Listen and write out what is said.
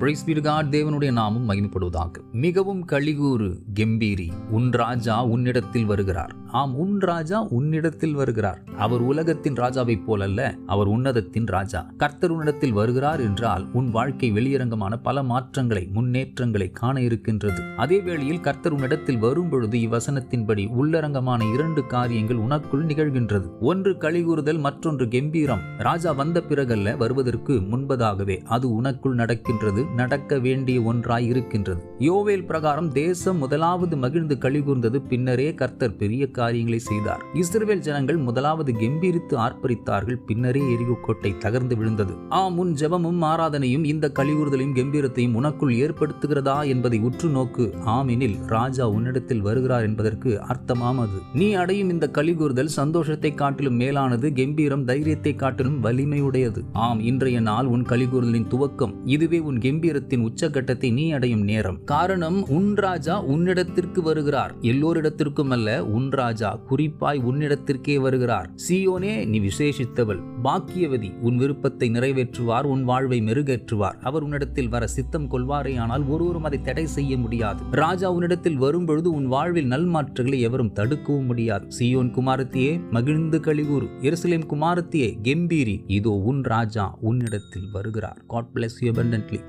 Price B to God. தேவனுடைய நாமம் மகிமைப்படுவதாக. மிகவும் களிகூறு கெம்பீரி, உன் ராஜா உன்னிடத்தில் வருகிறார். ஆம், உன் ராஜா உன்னிடத்தில் வருகிறார். அவர் உலகத்தின் ராஜாவைப் போலல்ல, அவர் உன்னதத்தின் ராஜா. கர்த்தர் உன்னிடத்தில் வருகிறார் என்றால் உன் வாழ்க்கை வெளியரங்கமான பல மாற்றங்களை, முன்னேற்றங்களை காண இருக்கின்றது. அதே வேளையில் கர்த்தர் உன்னிடத்தில் வரும் பொழுது இவ்வசனத்தின்படி உள்ளரங்கமான 2 காரியங்கள் உனக்குள் நிகழ்கின்றது. ஒன்று களிகூறுதல், மற்றொன்று கெம்பீரம். ராஜா வந்த பிறகல்ல, வருவதற்கு முன்பதாகவே அது உனக்குள் நடக்கின்றது, நடக்க வேண்டிய ஒன்றாய் இருக்கின்றது. யோவேல் பிரகாரம் தேசம் முதலாவது மகிழ்ந்து களிகூர்ந்தது, பின்னரே கர்த்தர் பெரிய காரியங்களை செய்தார். இஸ்ரவேல் ஜனங்கள் முதலாவது கெம்பீரித்து ஆர்ப்பரித்தார்கள், பின்னரே எரிகோ கோட்டை தகர்ந்து விழுந்தது. ஆம், உன் ஜெபமும் ஆராதனையும் இந்த களிகூர்தலையும் கெம்பீரத்தையும் உனக்குள் ஏற்படுத்துகிறதா என்பதை உற்று நோக்கு. ஆமெனில் ராஜா உன்னிடத்தில் வருகிறார் என்பதற்கு அர்த்தமாம் அது. நீ அடையும் இந்த களிகூர்தல் சந்தோஷத்தை காட்டிலும் மேலானது, கெம்பீரம் தைரியத்தை காட்டிலும் வலிமையுடையது. ஆம், இன்றைய நாள் உன் களிகூர்தலின் துவக்கம். இதுவே உன் கெம்பீரத்தின் உச்சகட்டத்தை நீ அடையும் நேரம். காரணம், உன் ராஜா உன்னிடத்திற்கு வருகிறார். எல்லோரிடத்திற்கும் அல்ல, உன் ராஜா குறிப்பாய் உன்னிடத்திற்கே வருகிறார். சீயோனே, நீ விசேஷித்தவள், பாக்கியவதி. உன் விருப்பத்தை நிறைவேற்றுவார், உன் வாழ்வை மெருகேற்றுவார். அவர் உன்னிடத்தில் வர சித்தம் கொள்வாரே, ஆனால் ஒருவரும் அதை தடை செய்ய முடியாது. ராஜா உன்னிடத்தில் வரும்பொழுது உன் வாழ்வில் நல்மாற்றங்களை எவரும் தடுக்கவும் முடியாது. சீயோன் குமாரத்தியே, மகிழ்ந்து களிகூறு. எருசலேம் குமாரத்தியே, கெம்பீரி. இதோ உன் ராஜா உன்னிடத்தில் வருகிறார். God bless you abundantly.